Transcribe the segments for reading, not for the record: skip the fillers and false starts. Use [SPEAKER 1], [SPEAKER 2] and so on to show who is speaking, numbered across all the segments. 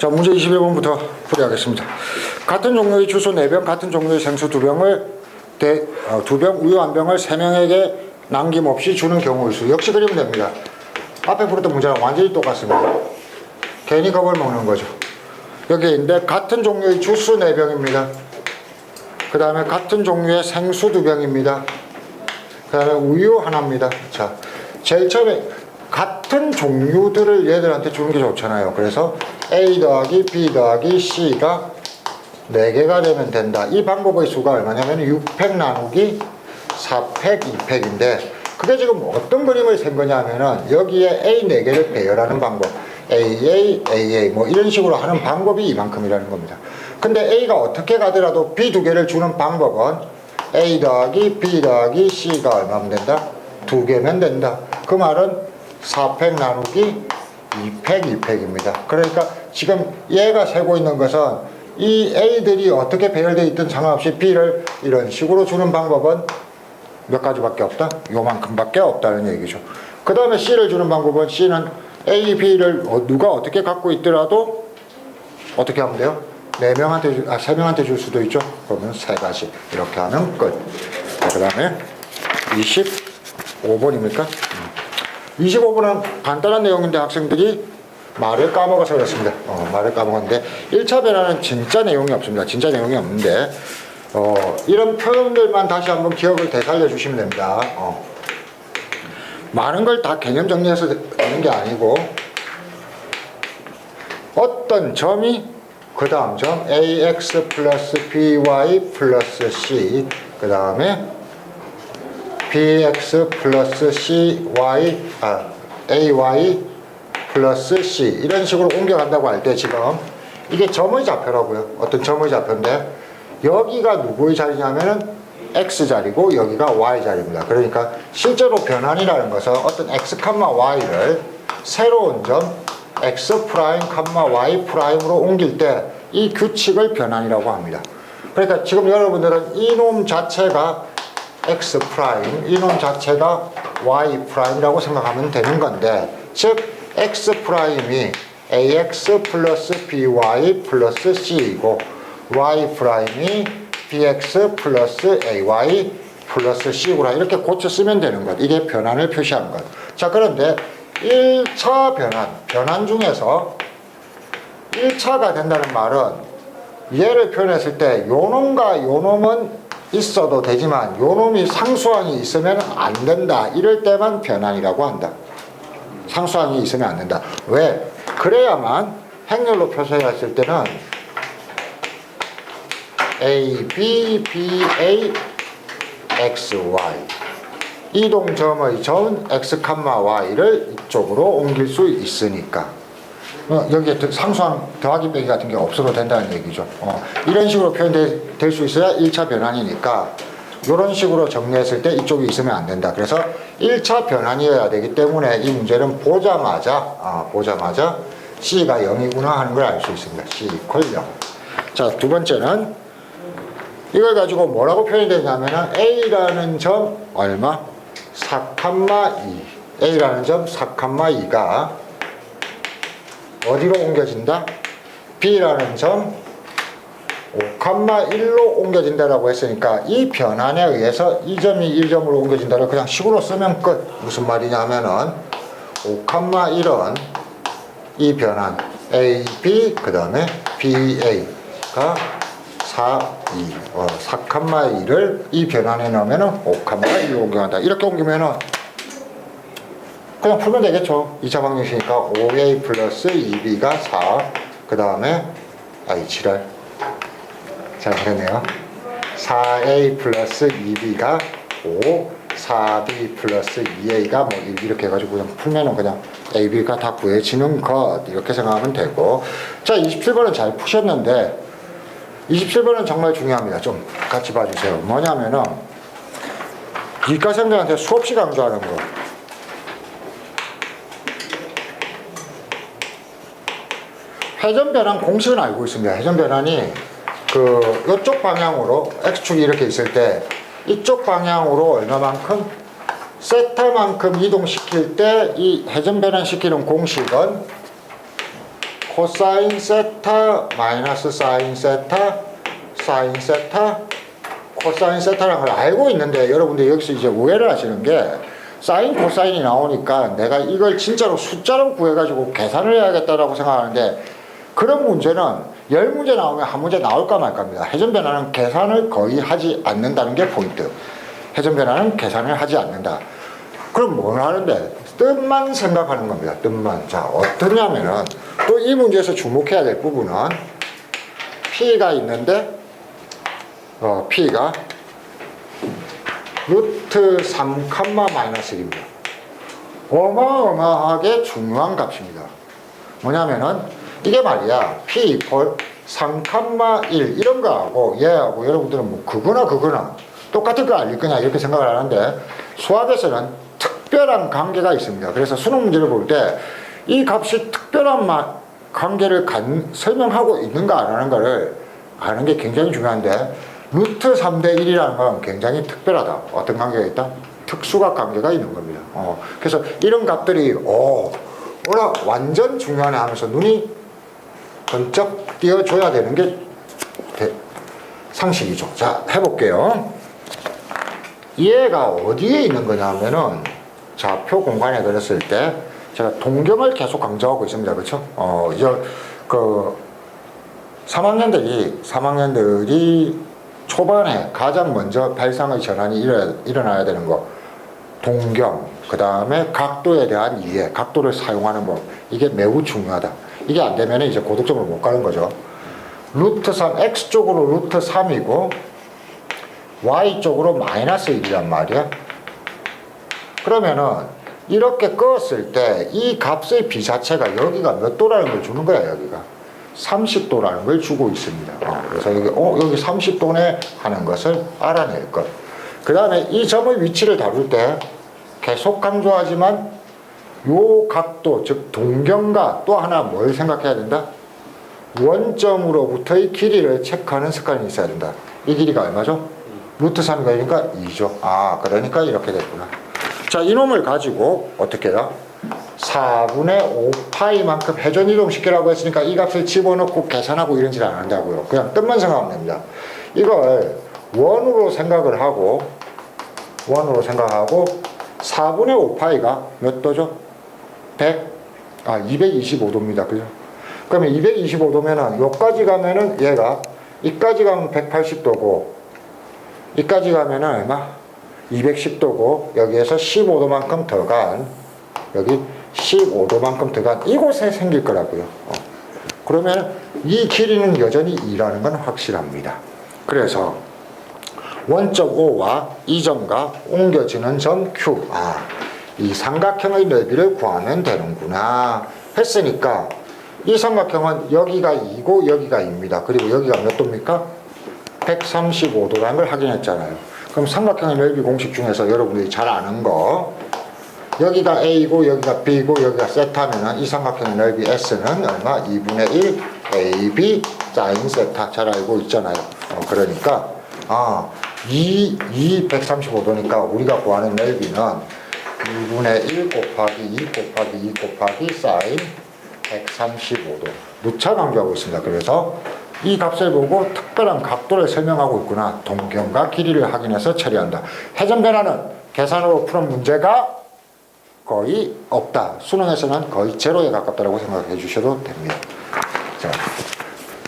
[SPEAKER 1] 자, 문제 21번부터 풀이하겠습니다. 같은 종류의 주스 4병, 같은 종류의 생수 2병을 2병, 우유 1병을 3명에게 남김없이 주는 경우의 수. 역시 그리면 됩니다. 앞에 풀었던 문제랑 완전히 똑같습니다. 괜히 겁을 먹는 거죠. 여기 있는데 같은 종류의 주스 4병입니다. 그 다음에 같은 종류의 생수 2병입니다. 그 다음에 우유 하나입니다. 자, 제일 처음에 같은 종류들을 얘들한테 주는 게 좋잖아요. 그래서 A 더하기 B 더하기 C가 4개가 되면 된다. 이 방법의 수가 얼마냐면 6팩 나누기 4팩 2팩인데 그게 지금 어떤 그림을 센 거냐면은 여기에 A 4개를 배열하는 방법, AA 뭐 이런 식으로 하는 방법이 이만큼이라는 겁니다. 근데 A가 어떻게 가더라도 B 2개를 주는 방법은 A 더하기 B 더하기 C가 얼마면 된다? 2개면 된다. 그 말은 4팩 나누기 2팩 2팩입니다. 그러니까 지금 얘가 세고 있는 것은 이 A들이 어떻게 배열되어 있든 상관없이 B를 이런 식으로 주는 방법은 몇 가지밖에 없다? 요만큼밖에 없다는 얘기죠. 그 다음에 C를 주는 방법은 C는 A, B를 누가 어떻게 갖고 있더라도 어떻게 하면 돼요? 3명한테 줄 수도 있죠. 그러면 3가지 이렇게 하면 끝. 그 다음에 25번입니까? 25번은 간단한 내용인데 학생들이 말을 까먹어서 그렇습니다. 말을 까먹었는데 1차 변화는 진짜 내용이 없습니다. 진짜 내용이 없는데 이런 표현들만 다시 한번 기억을 되살려 주시면 됩니다. 많은 걸 다 개념 정리해서 되는 게 아니고 어떤 점이 그 다음 점 ax 플러스 by 플러스 c 그 다음에 bx 플러스 ay 플러스 c 이런 식으로 옮겨간다고 할 때 지금 이게 점의 좌표라고요. 어떤 점의 좌표인데 여기가 누구의 자리냐면은 x 자리고 여기가 y 자리입니다. 그러니까 실제로 변환이라는 것은 어떤 x, y를 새로운 점 x 프라임, y 프라임으로 옮길 때 이 규칙을 변환이라고 합니다. 그러니까 지금 여러분들은 이놈 자체가 x 프라임, 이놈 자체가 y 프라임이라고 생각하면 되는 건데, 즉 x 프라임이 ax 플러스 by 플러스 c이고 y 프라임이 bx 플러스 ay 플러스 c구나 이렇게 고쳐 쓰면 되는 것. 이게 변환을 표시하는 것. 자, 그런데 1차 변환 중에서 1차가 된다는 말은 얘를 표현했을 때 요놈과 요놈은 있어도 되지만 요놈이 상수항이 있으면 안 된다. 이럴 때만 변환이라고 한다. 상수항이 있으면 안 된다. 왜? 그래야만 행렬로 표시했을 때는 A, B, B, A, X, Y 이동점의 점 X, Y를 이쪽으로 옮길 수 있으니까 여기에 상수항 더하기 빼기 같은 게 없어도 된다는 얘기죠. 이런 식으로 표현될 수 있어야 1차 변환이니까 이런 식으로 정리했을 때 이쪽이 있으면 안 된다. 그래서 1차 변환이어야 되기 때문에 이 문제는 보자마자 C가 0이구나 하는 걸 알 수 있습니다. C = 0. 자, 두 번째는 이걸 가지고 뭐라고 표현이 되냐면은 A라는 점 얼마? 4,2 A라는 점 4,2가 어디로 옮겨진다? B라는 점 5,1로 옮겨진다라고 했으니까 이 변환에 의해서 이 점이 1점으로 옮겨진다를 그냥 식으로 쓰면 끝. 무슨 말이냐면은 5,1은 이 변환 A, B 그 다음에 BA가 4,2를 이 변환에 넣으면은 5,1로 옮겨간다. 이렇게 옮기면은 그냥 풀면 되겠죠. 2차 방정식이니까 5a 플러스 2b가 4 그 다음에 지랄 잘 그랬네요. 4a 플러스 2b가 5 4b 플러스 2a가 뭐 이렇게 해가지고 그냥 풀면은 그냥 a, b가 다 구해지는 것 이렇게 생각하면 되고. 자, 27번은 잘 푸셨는데 27번은 정말 중요합니다. 좀 같이 봐주세요. 뭐냐면은 이과생들한테 수없이 강조하는 거. 회전 변환 공식은 알고 있습니다. 회전 변환이 이쪽 방향으로 x축이 이렇게 있을 때 이쪽 방향으로 얼마만큼 세타만큼 이동시킬 때 이 회전 변환 시키는 공식은 코사인 세타 마이너스 사인 세타, 사인 세타, 코사인 세타라는 걸 알고 있는데 여러분들 여기서 이제 오해를 하시는 게 사인 코사인이 나오니까 내가 이걸 진짜로 숫자로 구해가지고 계산을 해야겠다라고 생각하는데 그런 문제는 10문제 나오면 한 문제 나올까 말까입니다. 회전변화는 계산을 거의 하지 않는다는 게 포인트. 회전변화는 계산을 하지 않는다. 그럼 뭘 하는데? 뜻만 생각하는 겁니다. 뜻만. 자, 어떠냐면은 또 이 문제에서 주목해야 될 부분은 P가 있는데 P가 루트 3, 마이너스 1입니다. 어마어마하게 중요한 값입니다. 뭐냐면은 이게 말이야 P 이퀄 3, 1 이런 거하고 얘하고 여러분들은 뭐 그거나 똑같은 거 아닐 거냐 이렇게 생각을 하는데 수학에서는 특별한 관계가 있습니다. 그래서 수능 문제를 볼 때 이 값이 특별한 관계를 설명하고 있는가 안 하는 거를 아는 게 굉장히 중요한데 루트 3대 1이라는 건 굉장히 특별하다. 어떤 관계가 있다? 특수각 관계가 있는 겁니다. 그래서 이런 값들이 완전 중요하네 하면서 눈이 번쩍 띄어줘야 되는 게 상식이죠. 자, 해볼게요. 얘가 어디에 있는 거냐면은 좌표 공간에 그렸을 때 제가 동경을 계속 강조하고 있습니다. 그렇죠? 3학년들이 초반에 가장 먼저 발상의 전환이 일어나야 되는 거 동경, 그 다음에 각도에 대한 이해, 각도를 사용하는 법 이게 매우 중요하다. 이게 안 되면 이제 고득점을 못 가는 거죠. 루트 3, X쪽으로 루트 3이고 Y쪽으로 마이너스 1이란 말이야. 그러면은 이렇게 껐을 때 이 값의 비자체가 여기가 몇 도라는 걸 주는 거야. 여기가 30도라는 걸 주고 있습니다. 그래서 여기 30도네 하는 것을 알아낼 것. 그 다음에 이 점의 위치를 다룰 때 계속 강조하지만 요 각도, 즉 동경과 또 하나 뭘 생각해야 된다? 원점으로부터의 길이를 체크하는 습관이 있어야 된다. 이 길이가 얼마죠? 루트 3이니까 2죠. 그러니까 이렇게 됐구나. 자, 이놈을 가지고 어떻게 해요? 4분의 5파이만큼 회전 이동시키라고 했으니까 이 값을 집어넣고 계산하고 이런 짓 안 한다고요. 그냥 뜻만 생각하면 됩니다. 이걸 원으로 생각을 하고 4분의 5파이가 몇 도죠? 225도입니다. 그죠? 그러면 225도면은 여기까지 가면은 얘가 이까지 가면 180도고 이까지 가면은 얼마? 210도고 여기에서 15도만큼 더 간 여기 15도만큼 더 간 이곳에 생길 거라고요. 그러면 이 길이는 여전히 2라는 건 확실합니다. 그래서 원점 O와 이 점과 옮겨지는 점 Q 이 삼각형의 넓이를 구하면 되는구나 했으니까 이 삼각형은 여기가 2고 여기가 2입니다. 그리고 여기가 몇 도입니까? 135도라는 걸 확인했잖아요. 그럼 삼각형의 넓이 공식 중에서 여러분들이 잘 아는 거 여기가 A고 여기가 B고 여기가 세타면은 이 삼각형의 넓이 S는 얼마? 2분의 1 AB 사인 세타 잘 알고 있잖아요. 그러니까 135도니까 우리가 구하는 넓이는 2분의 1 곱하기 2 곱하기 2 곱하기 사인 135도 누차 강조하고 있습니다. 그래서 이 값을 보고 특별한 각도를 설명하고 있구나. 동경과 길이를 확인해서 처리한다. 회전변화는 계산으로 푸는 문제가 거의 없다. 수능에서는 거의 제로에 가깝다고 생각해 주셔도 됩니다. 자,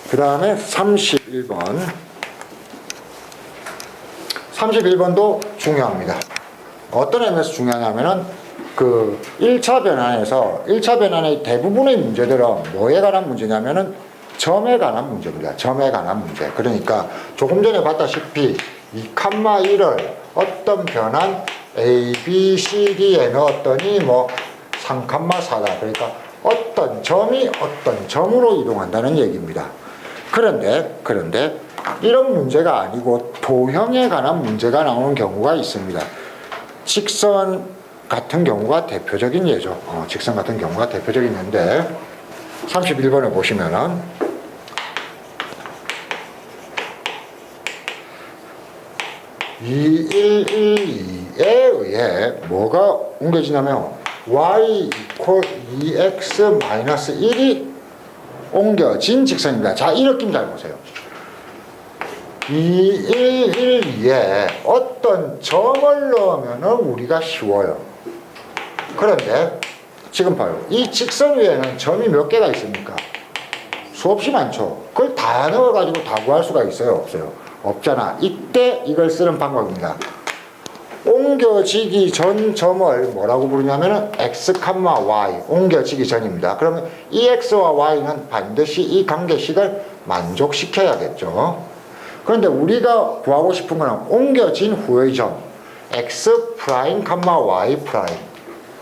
[SPEAKER 1] 그 다음에 31번. 31번도 중요합니다. 어떤 의미에서 중요하냐면은 1차 변환의 대부분의 문제들은 뭐에 관한 문제냐면은 점에 관한 문제입니다. 점에 관한 문제. 그러니까 조금 전에 봤다시피 2,1을 어떤 변환 A, B, C, D에 넣었더니 3,4다. 그러니까 어떤 점이 어떤 점으로 이동한다는 얘기입니다. 그런데 이런 문제가 아니고 도형에 관한 문제가 나오는 경우가 있습니다. 직선 같은 경우가 대표적인 예죠. 직선 같은 경우가 대표적인 예인데 31번에 보시면은 2112에 의해 뭐가 옮겨지냐면 y 이퀄 2x 마이너스 1이 옮겨진 직선입니다. 자, 이 느낌 잘 보세요. 2, 1, 1, 2에 어떤 점을 넣으면 우리가 쉬워요. 그런데 지금 봐요. 이 직선 위에는 점이 몇 개가 있습니까? 수없이 많죠. 그걸 다 넣어가지고 다 구할 수가 있어요? 없어요? 없잖아. 이때 이걸 쓰는 방법입니다. 옮겨지기 전 점을 뭐라고 부르냐면은 x, y 옮겨지기 전입니다. 그러면 이 x와 y는 반드시 이 관계식을 만족시켜야겠죠. 그런데 우리가 구하고 싶은 거는 옮겨진 후의 점 x 프라임, y 프라임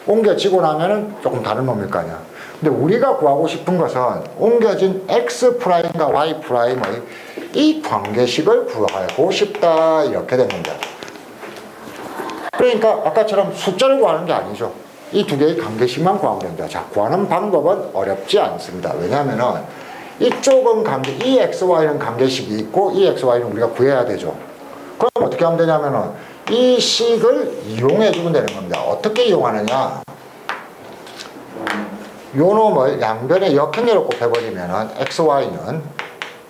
[SPEAKER 1] 옮겨지고 나면은 조금 다른 놈일 거 아니야. 근데 우리가 구하고 싶은 것은 옮겨진 x 프라임과 y 프라임의 이 관계식을 구하고 싶다 이렇게 됩니다. 그러니까 아까처럼 숫자를 구하는 게 아니죠. 이 두 개의 관계식만 구하면 됩니다. 자, 구하는 방법은 어렵지 않습니다. 왜냐하면은 이쪽은 이 xy는 관계식이 있고 이 xy는 우리가 구해야 되죠. 그럼 어떻게 하면 되냐면은 이 식을 이용해 주면 되는 겁니다. 어떻게 이용하느냐? 요 놈을 양변에 역행렬을 곱해버리면은 xy는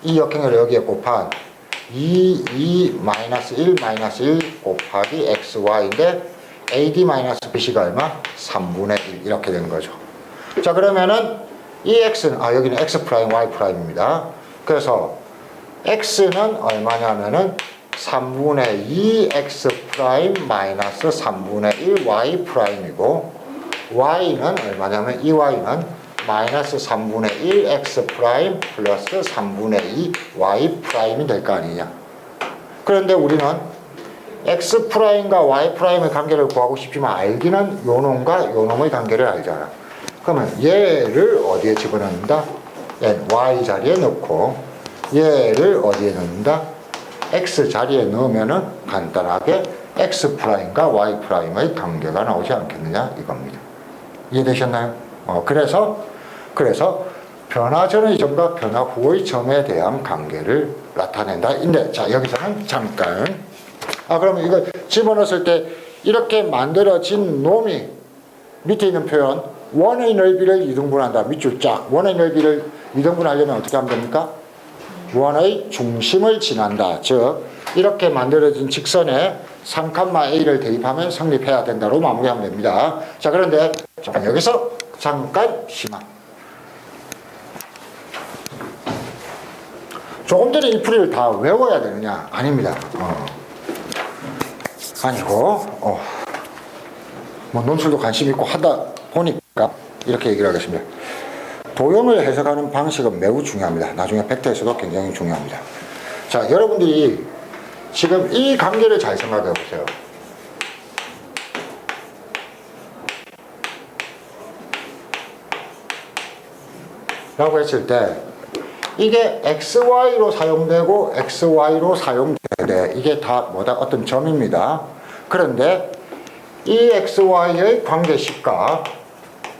[SPEAKER 1] 이 역행렬을 여기에 곱한 2, 1, 1 곱하기 xy인데 AD-BC가 얼마? 3분의 1 이렇게 된 거죠. 자, 그러면은 이 x는 여기는 x 프라임 y 프라임입니다. 그래서 x는 얼마냐면은 3분의 2 x 프라임 마이너스 3분의 1 y 프라임이고 y는 얼마냐면 이 y는 마이너스 3분의 1 x 프라임 플러스 3분의 2 y 프라임이 될 거 아니냐. 그런데 우리는 x 프라임과 y 프라임의 관계를 구하고 싶지만 알기는 요 놈과 요 놈의 관계를 알잖아. 그러면 얘를 어디에 집어넣는다? y 자리에 넣고 얘를 어디에 넣는다? x 자리에 넣으면은 간단하게 x 프라임과 y 프라임의 관계가 나오지 않겠느냐 이겁니다. 이해되셨나요? 그래서 변화 전의 점과 변화 후의 점에 대한 관계를 나타낸다. 근데 자, 여기서는 잠깐. 그러면 이걸 집어넣었을 때 이렇게 만들어진 놈이 밑에 있는 표현 원의 넓이를 2등분한다. 밑줄 쫙. 원의 넓이를 2등분하려면 어떻게 하면 됩니까? 원의 중심을 지난다. 즉 이렇게 만들어진 직선에 3,A를 대입하면 성립해야 된다로 마무리하면 됩니다. 자, 그런데 잠깐 여기서 잠깐 심화. 조금 전에 이 풀이를 다 외워야 되느냐? 아닙니다. 아니고 뭐 논술도 관심 있고 하다 보니까 이렇게 얘기를 하겠습니다. 도형을 해석하는 방식은 매우 중요합니다. 나중에 벡터에서도 굉장히 중요합니다. 자, 여러분들이 지금 이 관계를 잘 생각해 보세요. 라고 했을 때 이게 XY로 사용되고 XY로 사용되는데 이게 다 뭐다? 어떤 점입니다. 그런데 이 XY의 관계식과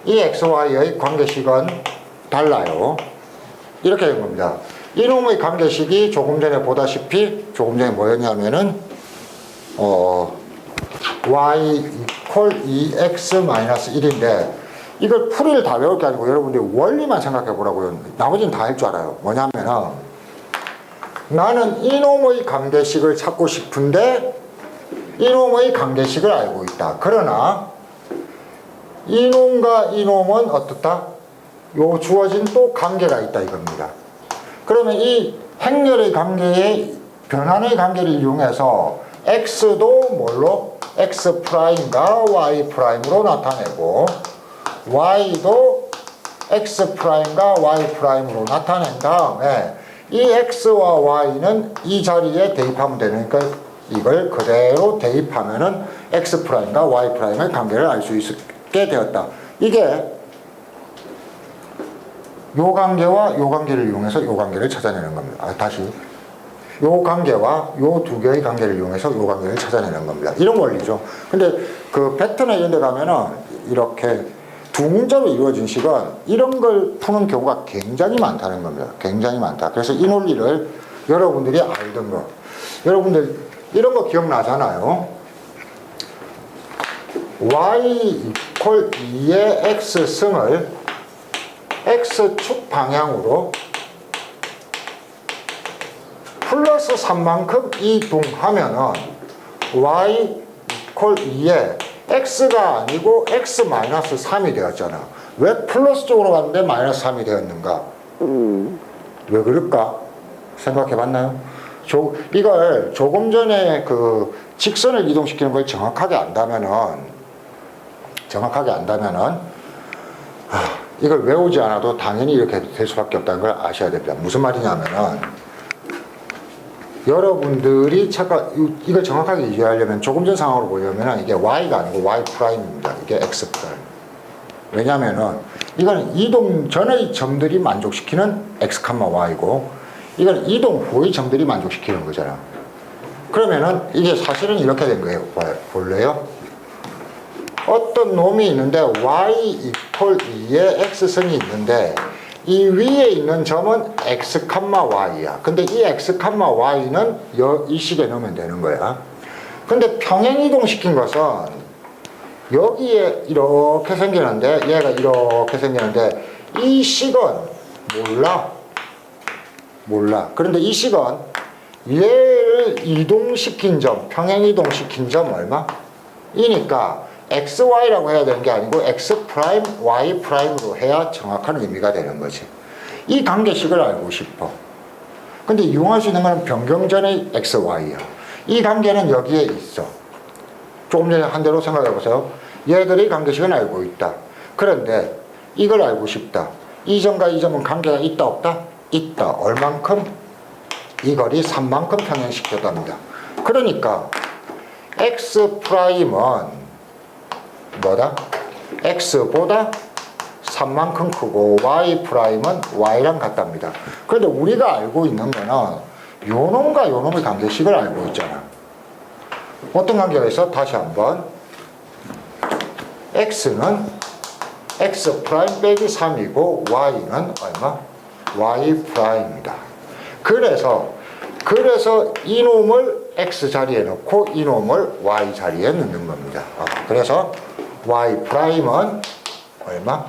[SPEAKER 1] 이 XY의 관계식은 달라요. 이렇게 된 겁니다. 이놈의 관계식이 조금 전에 뭐였냐면은 y equal 2x-1인데 이걸 풀이를 다 외울 게 아니고 여러분들이 원리만 생각해 보라고요. 나머지는 다 할 줄 알아요. 뭐냐면은 나는 이놈의 관계식을 찾고 싶은데 이놈의 관계식을 알고 있다. 그러나 이놈과 이놈은 어떻다? 요 주어진 또 관계가 있다 이겁니다. 그러면 이 행렬의 관계의 변환의 관계를 이용해서 x도 뭘로? x 프라임과 y 프라임으로 나타내고 y도 x 프라임과 y 프라임으로 나타낸 다음에 이 x와 y는 이 자리에 대입하면 되니까 이걸 그대로 대입하면은 x 프라임과 y 프라임의 관계를 알 수 있게 되었다. 이게 요 관계와 요 관계를 이용해서 요 관계를 찾아내는 겁니다. 다시 요 관계와 요 두 개의 관계를 이용해서 요 관계를 찾아내는 겁니다. 이런 원리죠. 근데 그 벡터나 이런 데 가면은 이렇게 두 문자로 이루어진 식은 이런 걸 푸는 경우가 굉장히 많다는 겁니다. 굉장히 많다. 그래서 이 논리를 여러분들이 알던 거. 여러분들 이런 거 기억나잖아요. y equal 2의 x승을 x축 방향으로 플러스 3만큼 이동하면은 y 이퀄 2에 x가 아니고 x 마이너스 3이 되었잖아. 왜 플러스 쪽으로 갔는데 마이너스 3이 되었는가? 왜 그럴까? 생각해 봤나요? 이걸 조금 전에 그 직선을 이동시키는 걸 정확하게 안다면은 이걸 외우지 않아도 당연히 이렇게 될 수밖에 없다는 걸 아셔야 됩니다. 무슨 말이냐면은 여러분들이 잠깐 이걸 정확하게 이해하려면 조금 전 상황으로 보려면 이게 y가 아니고 y'입니다. 이게 x'. 왜냐면은 이거는 이동 전의 점들이 만족시키는 x, y고 이건 이동 후의 점들이 만족시키는 거잖아. 그러면은 이게 사실은 이렇게 된 거예요. 볼래요? 어떤 놈이 있는데 y 이퀄 2의 x선이 있는데 이 위에 있는 점은 x, y야. 근데 이 x, y는 이 식에 넣으면 되는 거야. 근데 평행 이동시킨 것은 여기에 이렇게 생기는데 얘가 이렇게 생기는데 이 식은 몰라. 그런데 이 식은 얘를 이동시킨 점, 평행 이동시킨 점 얼마? 이니까 XY라고 해야 되는 게 아니고 X 프라임, Y 프라임으로 해야 정확한 의미가 되는 거지. 이 관계식을 알고 싶어. 근데 이용할 수 있는 건 변경전의 XY야. 이 관계는 여기에 있어. 조금 전에 한 대로 생각해 보세요. 얘들의 관계식은 알고 있다. 그런데 이걸 알고 싶다. 이 점과 이 점은 관계가 있다 없다? 있다. 얼만큼? 이 거리 3만큼 평행시켰답니다. 그러니까 X 프라임은 뭐다? x보다 3만큼 크고 y 프라임은 y랑 같답니다. 그런데 우리가 알고 있는 거는 요 놈과 요 놈의 관계식을 알고 있잖아. 어떤 관계가 있어? 다시 한번 x는 x 프라임 빼기 3이고 y는 얼마? y 프라임입니다. 그래서 이놈을 x 자리에 넣고 이놈을 y 자리에 넣는 겁니다. 그래서 y 프라임은 얼마?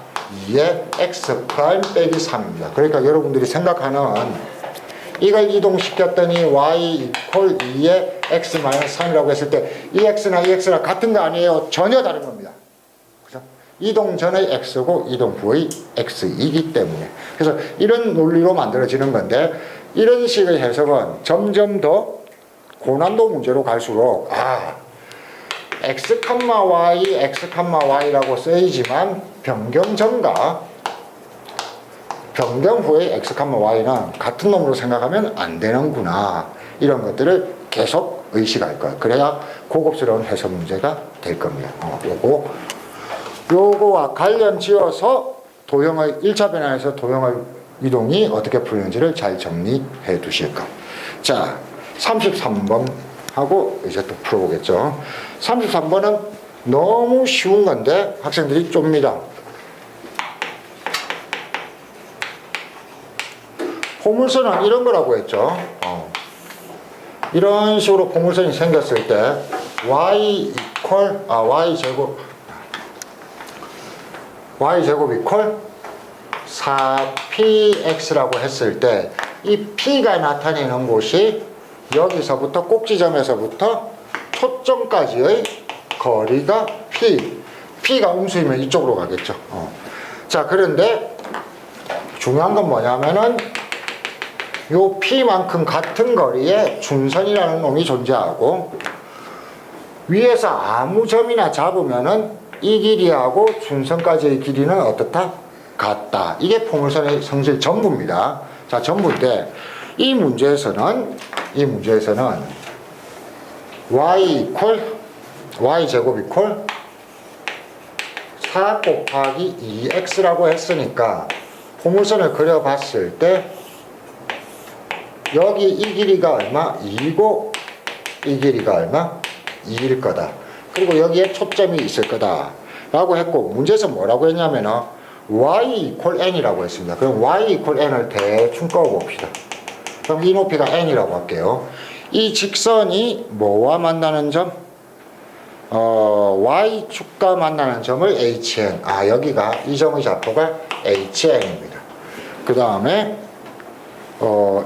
[SPEAKER 1] 2의 x 프라임 빼기 3입니다. 그러니까 여러분들이 생각하는 이걸 이동시켰더니 y 이퀄 2의 x 마이너스 3이라고 했을 때 이 x나 이 x나 같은 거 아니에요. 전혀 다른 겁니다. 그죠? 이동 전의 x고 이동 후의 x이기 때문에. 그래서 이런 논리로 만들어지는 건데 이런 식의 해석은 점점 더 고난도 문제로 갈수록 x, y, x, y라고 쓰이지만 변경 전과 변경 후의 x, y는 같은 놈으로 생각하면 안 되는구나. 이런 것들을 계속 의식할 거야. 그래야 고급스러운 해석 문제가 될 겁니다. 요거와 관련 지어서 도형의 1차 변화에서 도형의 이동이 어떻게 풀리는지를 잘 정리해 두실 것. 자, 33번 하고 이제 또 풀어보겠죠. 33번은 너무 쉬운 건데 학생들이 쫍니다. 포물선은 이런 거라고 했죠. 이런 식으로 포물선이 생겼을 때 y제곱 이퀄 4px라고 했을 때 이 p가 나타내는 곳이 여기서부터 꼭지점에서부터 초점까지의 거리가 p가 음수이면 이쪽으로 가겠죠. 자, 그런데 중요한 건 뭐냐면은 요 p만큼 같은 거리에 준선이라는 놈이 존재하고 위에서 아무 점이나 잡으면은 이 길이하고 준선까지의 길이는 어떻다? 같다. 이게 포물선의 성질 전부입니다. 자, 전부인데 이 문제에서는 y제곱 이퀄 4 곱하기 2x라고 했으니까 포물선을 그려봤을 때 여기 이 길이가 얼마? 2고 이 길이가 얼마? 2일 거다. 그리고 여기에 초점이 있을 거다 라고 했고, 문제에서 뭐라고 했냐면은 y 이퀄 n이라고 했습니다. 그럼 y 이퀄 n을 대충 꺼봅시다. 그럼 이 높이가 n이라고 할게요. 이 직선이 뭐와 만나는 점? y축과 만나는 점을 hn. 여기가 이 점의 좌표가 HN입니다. 그 다음에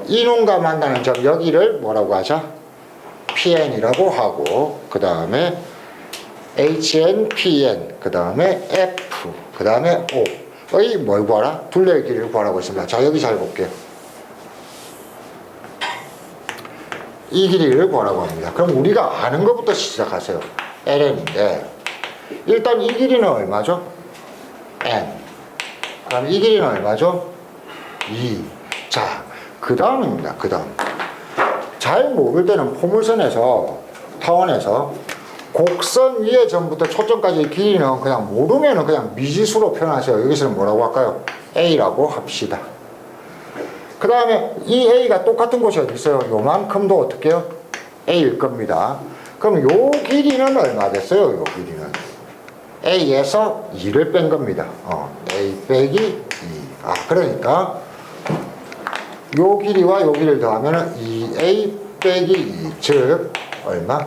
[SPEAKER 1] 인원과 만나는 점 여기를 뭐라고 하자? PN이라고 하고 그 다음에 HN, PN, 그 다음에 F, 그 다음에 O의 뭘 구하라? 둘레의 길이를 구하라고 했습니다. 자, 여기 잘 볼게요. 이 길이를 구하라고 합니다. 그럼 우리가 아는 것부터 시작하세요. LN인데 일단 이 길이는 얼마죠? N. 그럼 이 길이는 얼마죠? 2. 자, 그 다음입니다. 그 다음. 잘 모를 때는 포물선에서 타원에서 곡선 위에 전부터 초점까지의 길이는 그냥 모르면은 그냥 미지수로 표현하세요. 여기서는 뭐라고 할까요? A라고 합시다. 그 다음에 이 A가 똑같은 곳이 어디 있어요? 요만큼도 어떻게 해요? A일 겁니다. 그럼 요 길이는 얼마겠어요? 요 길이는 A에서 2를 뺀 겁니다. A 빼기 2. 그러니까 요 길이와 요 길이를 더하면 2A 빼기 2. 즉 얼마?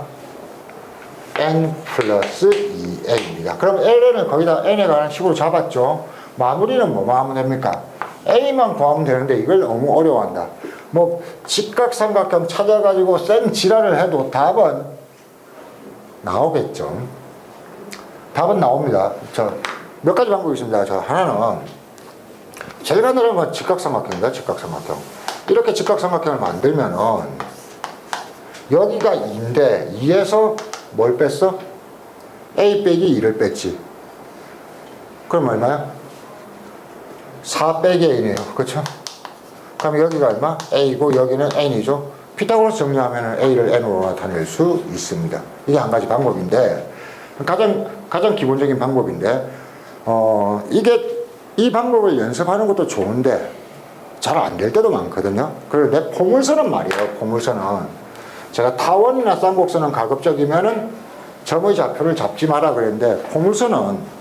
[SPEAKER 1] N 플러스 2A입니다. 그럼 LN을 거기다 N에 관한 식으로 잡았죠. 마무리는 뭐만 하면 됩니까? A만 구하면 되는데 이걸 너무 어려워한다. 뭐 직각삼각형 찾아가지고 센 지랄을 해도 답은 나오겠죠. 답은 나옵니다. 몇 가지 방법이 있습니다. 하나는 제일 간단한 건 직각삼각형입니다. 직각삼각형. 이렇게 직각삼각형을 만들면은 여기가 2인데 2에서 뭘 뺐어? A 빼기 2를 뺐지. 그럼 얼마야? 4 빼기 N이에요. 그쵸? 그럼 여기가 얼마? A고 여기는 N이죠. 피타고라스 정리하면 A를 N으로 나타낼 수 있습니다. 이게 한 가지 방법인데 가장 기본적인 방법인데 이 방법을 연습하는 것도 좋은데 잘 안 될 때도 많거든요. 그리고 내 포물선은 말이에요. 포물선은 제가 타원이나 쌍곡선은 가급적이면은 점의 좌표를 잡지 마라 그랬는데 포물선은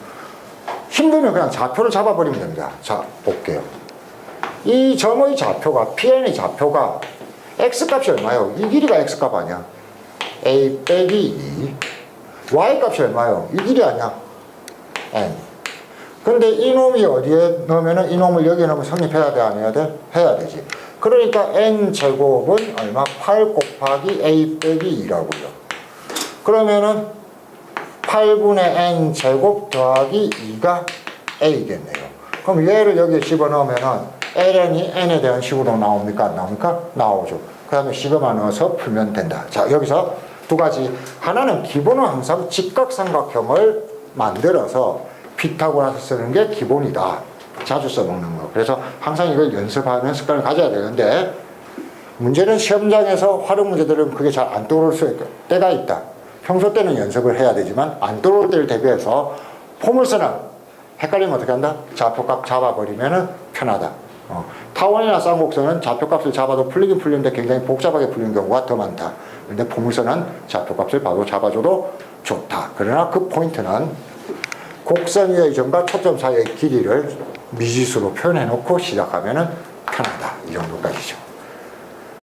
[SPEAKER 1] 힘들면 그냥 좌표를 잡아버리면 됩니다. 자, 볼게요. 이 점의 좌표가 PN의 좌표가 X값이 얼마요? 이 길이가 X값 아니야? A 빼기 2. Y값이 얼마요? 이 길이 아니야? N. 근데 이놈이 어디에 넣으면은 이놈을 여기에 넣으면 성립해야 돼? 안 해야 돼? 해야 되지. 그러니까 N제곱은 얼마? 8 곱하기 A 빼기 2라고요. 그러면은 8분의 N제곱 더하기 2가 A겠네요. 그럼 얘를 여기에 집어넣으면은 ln이 n에 대한 식으로 나옵니까? 안 나옵니까? 나오죠. 그 다음에 시그마 넣어서 풀면 된다. 자, 여기서 두 가지. 하나는 기본은 항상 직각삼각형을 만들어서 피타고라스 쓰는 게 기본이다. 자주 써먹는 거. 그래서 항상 이걸 연습하는 습관을 가져야 되는데 문제는 시험장에서 활용 문제들은 그게 잘 안 떠오를 수 있을 때가 있다. 평소 때는 연습을 해야 되지만 안 떠오를 때를 대비해서 포물선은 헷갈리면 어떻게 한다? 좌표값 잡아버리면 편하다. 타원이나 쌍곡선은 좌표값을 잡아도 풀리긴 풀리는데 굉장히 복잡하게 풀리는 경우가 더 많다. 그런데 포물선은 좌표값을 바로 잡아줘도 좋다. 그러나 그 포인트는 곡선 위의 점과 초점 사이의 길이를 미지수로 표현해 놓고 시작하면 편하다.